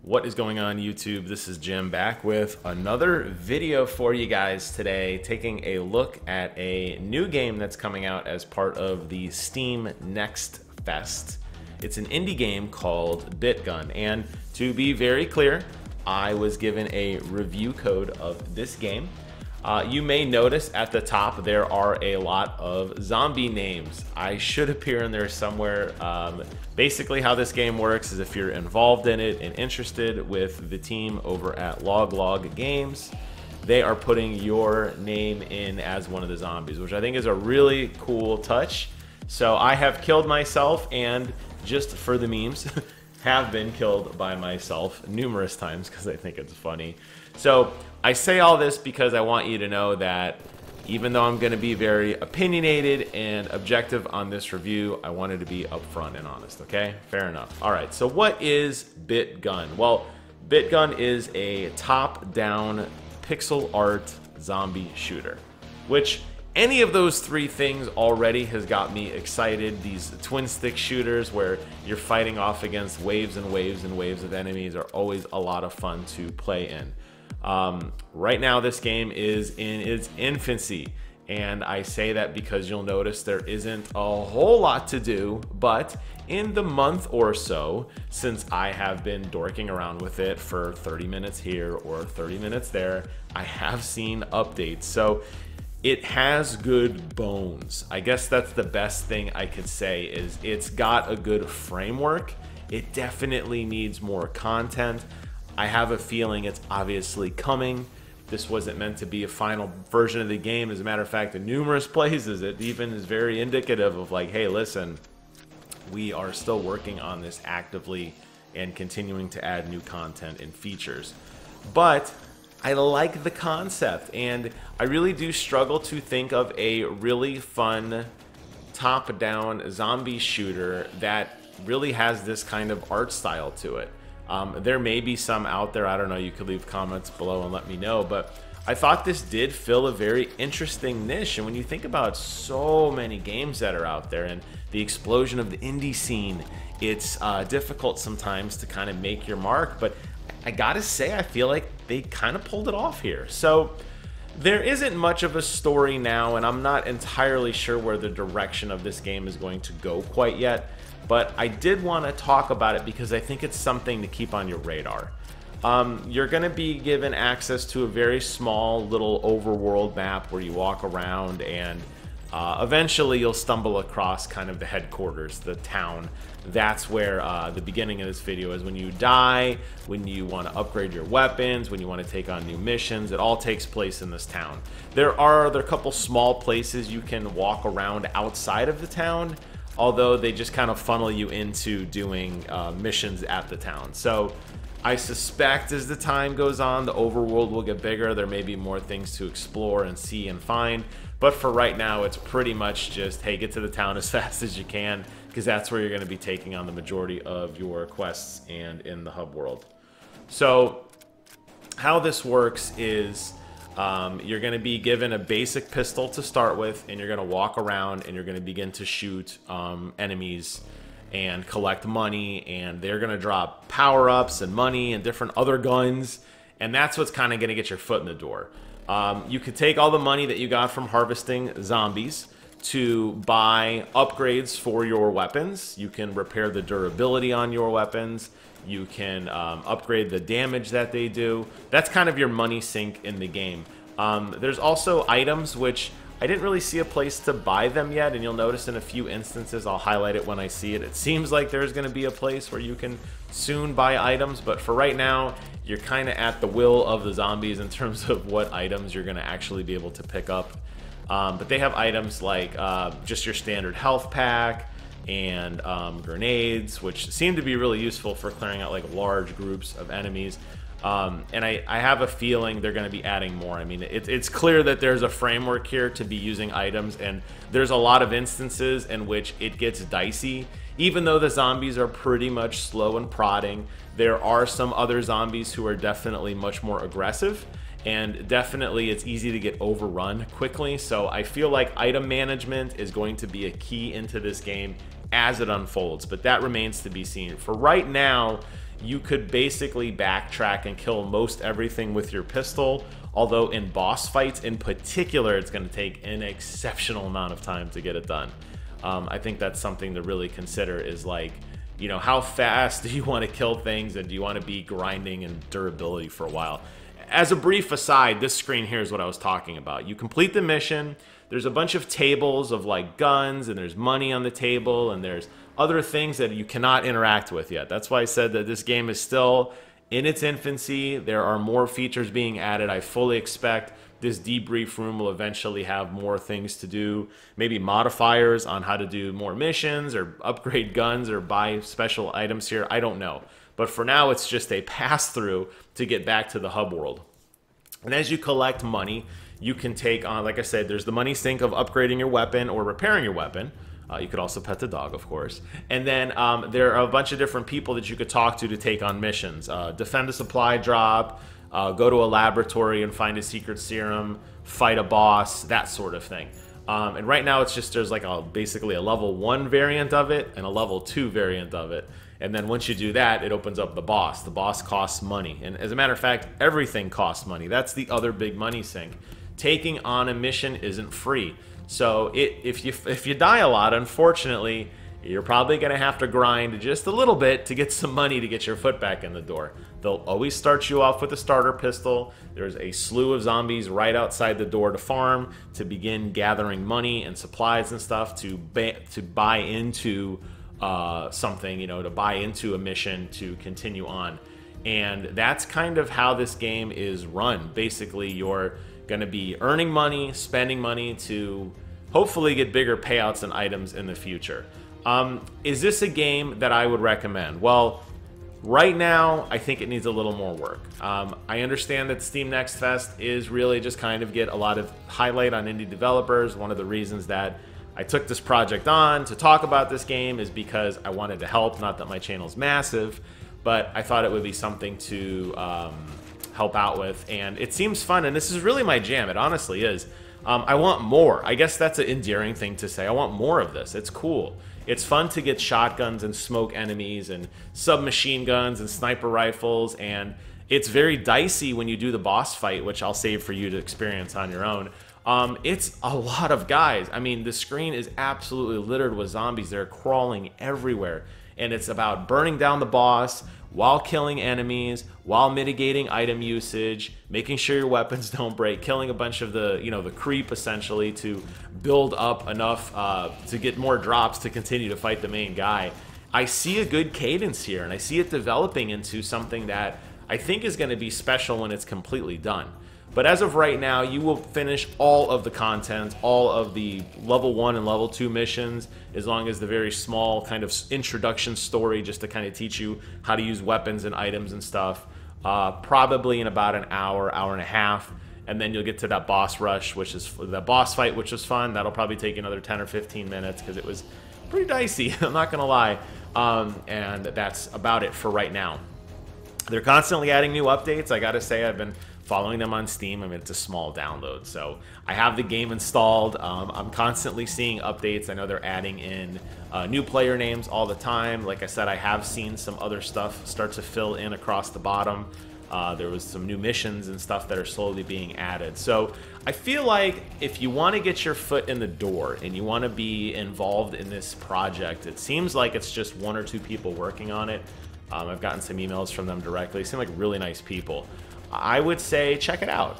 What is going on, YouTube? This is Jim back with another video for you guys today, taking a look at a new game that's coming out as part of the Steam Next Fest. It's an indie game called BitGun, and to be very clear, I was given a review code of this game. You may notice at the top there are a lot of zombie names. I should appear in there somewhere. Basically how this game works is if you're involved in it and interested with the team over at Log Games, they are putting your name in as one of the zombies, which I think is a really cool touch. So I have killed myself, and just for the memes, have been killed by myself numerous times because I think it's funny. So I say all this because I want you to know that even though I'm going to be very opinionated and objective on this review, I wanted to be upfront and honest, okay? Fair enough. All right, so what is BitGun? Well, BitGun is a top-down pixel art zombie shooter, which any of those three things already has got me excited. These twin stick shooters where you're fighting off against waves and waves and waves of enemies are always a lot of fun to play in. Right now this game is in its infancy, and I say that because you'll notice there isn't a whole lot to do, but in the month or so since I have been dorking around with it for 30 minutes here or 30 minutes there, I have seen updates. So it has good bones. I guess that's the best thing I could say, is it's got a good framework. It definitely needs more content. I have a feeling it's obviously coming. This wasn't meant to be a final version of the game. As a matter of fact, in numerous places, it even is very indicative of like, hey, listen, we are still working on this actively and continuing to add new content and features. But I like the concept, and I really do struggle to think of a really fun top-down zombie shooter that really has this kind of art style to it. There may be some out there, I don't know, you could leave comments below and let me know, but I thought this did fill a very interesting niche. And when you think about so many games that are out there and the explosion of the indie scene, it's difficult sometimes to kind of make your mark, but I gotta say, I feel like they kind of pulled it off here. So there isn't much of a story now, and I'm not entirely sure where the direction of this game is going to go quite yet. But I did want to talk about it because I think it's something to keep on your radar. You're going to be given access to a very small little overworld map where you walk around, and eventually you'll stumble across kind of the headquarters, the town. That's where the beginning of this video is. When you die, when you want to upgrade your weapons, when you want to take on new missions, it all takes place in this town. There are a couple small places you can walk around outside of the town, although they just kind of funnel you into doing missions at the town. So I suspect as the time goes on, the overworld will get bigger. There may be more things to explore and see and find. But for right now, it's pretty much just, hey, get to the town as fast as you can, because that's where you're going to be taking on the majority of your quests and in the hub world. So how this works is you're going to be given a basic pistol to start with, and you're going to walk around and you're going to begin to shoot enemies and collect money, and they're going to drop power-ups and money and different other guns, and that's what's kind of going to get your foot in the door. You could take all the money that you got from harvesting zombies to buy upgrades for your weapons. You can repair the durability on your weapons. You can upgrade the damage that they do. That's kind of your money sink in the game. There's also items which I didn't really see a place to buy them yet, and you'll notice in a few instances, I'll highlight it when I see it. It seems like there's going to be a place where you can soon buy items, but for right now, you're kind of at the will of the zombies in terms of what items you're going to actually be able to pick up. But they have items like just your standard health pack and grenades, which seem to be really useful for clearing out like large groups of enemies. And I have a feeling they're going to be adding more. I mean, it's clear that there's a framework here to be using items, and there's a lot of instances in which it gets dicey. Even though the zombies are pretty much slow and prodding, there are some other zombies who are definitely much more aggressive, and definitely it's easy to get overrun quickly. So I feel like item management is going to be a key into this game as it unfolds, but that remains to be seen. For right now, you could basically backtrack and kill most everything with your pistol. Although in boss fights in particular, it's going to take an exceptional amount of time to get it done. I think that's something to really consider, is like, you know, how fast do you want to kill things, and do you want to be grinding and durability for a while? As a brief aside, this screen here is what I was talking about. You complete the mission, there's a bunch of tables of like guns, and there's money on the table, and there's other things that you cannot interact with yet. That's why I said that this game is still in its infancy. There are more features being added. I fully expect this debrief room will eventually have more things to do, maybe modifiers on how to do more missions or upgrade guns or buy special items here. I don't know. But for now, it's just a pass-through to get back to the hub world. And as you collect money, you can take on, like I said, there's the money sink of upgrading your weapon or repairing your weapon. You could also pet the dog, of course. And then there are a bunch of different people that you could talk to take on missions. Defend a supply drop, go to a laboratory and find a secret serum, fight a boss, that sort of thing. And right now it's just, there's like basically a level 1 variant of it and a level 2 variant of it. And then once you do that, it opens up the boss. The boss costs money. And as a matter of fact, everything costs money. That's the other big money sink. Taking on a mission isn't free. So if you die a lot, unfortunately, you're probably going to have to grind just a little bit to get some money to get your foot back in the door. They'll always start you off with a starter pistol. There's a slew of zombies right outside the door to farm, to begin gathering money and supplies and stuff to buy into something, you know, to buy into a mission to continue on. And that's kind of how this game is run. Basically, you're going to be earning money, spending money to hopefully get bigger payouts and items in the future. Is this a game that I would recommend? Well, right now, I think it needs a little more work. I understand that Steam Next Fest is really just kind of get a lot of highlight on indie developers. One of the reasons that I took this project on to talk about this game is because I wanted to help, not that my channel's massive, but I thought it would be something to help out with, and it seems fun, and this is really my jam. It honestly is. I want more. I guess that's an endearing thing to say. I want more of this. It's cool. It's fun to get shotguns and smoke enemies and submachine guns and sniper rifles, and it's very dicey when you do the boss fight, which I'll save for you to experience on your own. It's a lot of guys. I mean, the screen is absolutely littered with zombies. They're crawling everywhere, and it's about burning down the boss while killing enemies, while mitigating item usage, making sure your weapons don't break, killing a bunch of the, you know, the creep essentially to build up enough to get more drops to continue to fight the main guy. I see a good cadence here, and I see it developing into something that I think is going to be special when it's completely done. But as of right now, you will finish all of the content, all of the level 1 and level 2 missions, as long as the very small kind of introduction story just to kind of teach you how to use weapons and items and stuff, probably in about an hour, hour and a half. And then you'll get to that boss rush, which is the boss fight, which was fun. That'll probably take another 10 or 15 minutes because it was pretty dicey, I'm not going to lie. And that's about it for right now. They're constantly adding new updates. I got to say, I've been following them on Steam. I mean, it's a small download, so I have the game installed. I'm constantly seeing updates. I know they're adding in new player names all the time. Like I said, I have seen some other stuff start to fill in across the bottom. There was some new missions and stuff that are slowly being added. So I feel like if you want to get your foot in the door and you want to be involved in this project, it seems like it's just 1 or 2 people working on it. I've gotten some emails from them directly. They seem like really nice people. I would say check it out.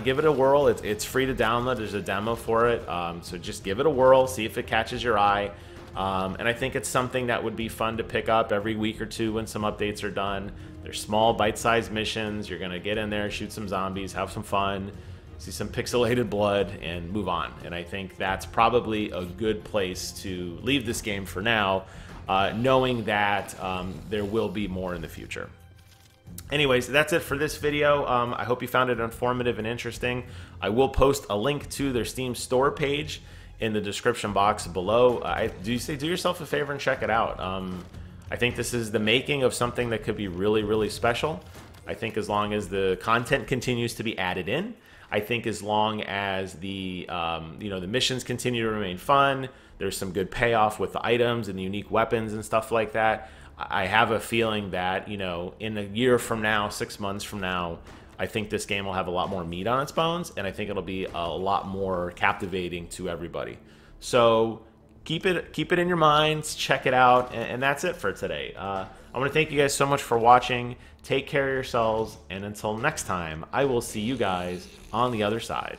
Give it a whirl. It's free to download. There's a demo for it. So just give it a whirl, see if it catches your eye. And I think it's something that would be fun to pick up every week or 2 when some updates are done. They're small, bite-sized missions. You're going to get in there, shoot some zombies, have some fun, see some pixelated blood, and move on. And I think that's probably a good place to leave this game for now, knowing that there will be more in the future. Anyways, that's it for this video. I hope you found it informative and interesting. I will post a link to their Steam store page in the description box below. Do yourself a favor and check it out. I think this is the making of something that could be really, really special. I think as long as the content continues to be added in, I think as long as the the missions continue to remain fun, there's some good payoff with the items and the unique weapons and stuff like that, I have a feeling that, you know, in a year from now, 6 months from now, I think this game will have a lot more meat on its bones, and I think it'll be a lot more captivating to everybody. So keep it in your minds, check it out, and that's it for today. I want to thank you guys so much for watching. Take care of yourselves, and until next time, I will see you guys on the other side.